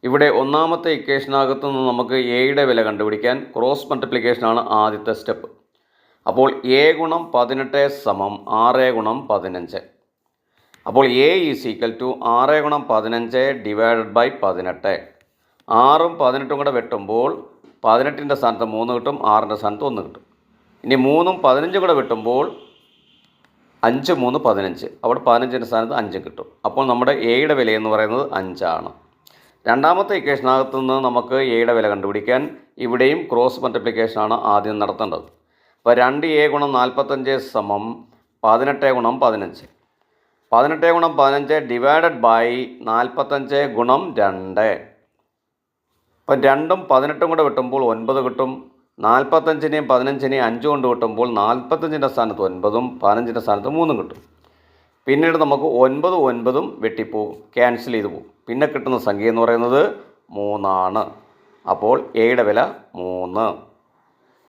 ഇവിടെ ഒന്നാമത്തെ ഇക്വേഷനകത്തു നിന്ന് നമുക്ക് എയുടെ വില കണ്ടുപിടിക്കാൻ ക്രോസ് മൾട്ടിപ്ലിക്കേഷനാണ് ആദ്യത്തെ സ്റ്റെപ്പ്. അപ്പോൾ എ ഗുണം 18 സമം 6 ഗുണം 15. അപ്പോൾ എ ഈസ് ഈക്വൽ ടു 6 ഗുണം 15 ഡിവൈഡഡ് ബൈ 18. 6ഉം 18ഉം കൂടെ വെട്ടുമ്പോൾ 18ൻ്റെ സ്ഥാനത്ത് 3 കിട്ടും, 6ൻ്റെ സ്ഥാനത്ത് 1 കിട്ടും. ഇനി 3ഉം 15ഉം കൂടെ വെട്ടുമ്പോൾ 5 3 15, അവിടെ 15ൻ്റെ സ്ഥാനത്ത് 5 കിട്ടും. അപ്പോൾ നമ്മുടെ എയുടെ വില എന്ന് പറയുന്നത് 5 ആണ്. രണ്ടാമത്തെ ഇക്വേഷനകത്തു നിന്ന് നമുക്ക് എയുടെ വില കണ്ടുപിടിക്കാൻ ഇവിടെയും ക്രോസ് മൾട്ടിപ്ലിക്കേഷനാണ് ആദ്യം നടത്തേണ്ടത്. അപ്പോൾ 2a ഗുണം 45 സമം 18 ഗുണം 15. 18 ഗുണം 15 ഡിവൈഡഡ് ബൈ 45 ഗുണം 2. അപ്പം 2ഉം 18ഉം കൂടെ വെട്ടുമ്പോൾ 9 കിട്ടും. 45നെയും 15നെയും 5 കൊണ്ട് വെട്ടുമ്പോൾ 45ൻ്റെ സ്ഥാനത്ത് 9ഉം 15ൻ്റെ സ്ഥാനത്ത് 3ഉം കിട്ടും. പിന്നീട് നമുക്ക് 9ഉം 9ഉം വെട്ടിപ്പോവും, ക്യാൻസൽ ചെയ്ത് പോകും. പിന്നെ കിട്ടുന്ന സംഖ്യ എന്ന് പറയുന്നത് 3 ആണ്. അപ്പോൾ എയുടെ വില 3.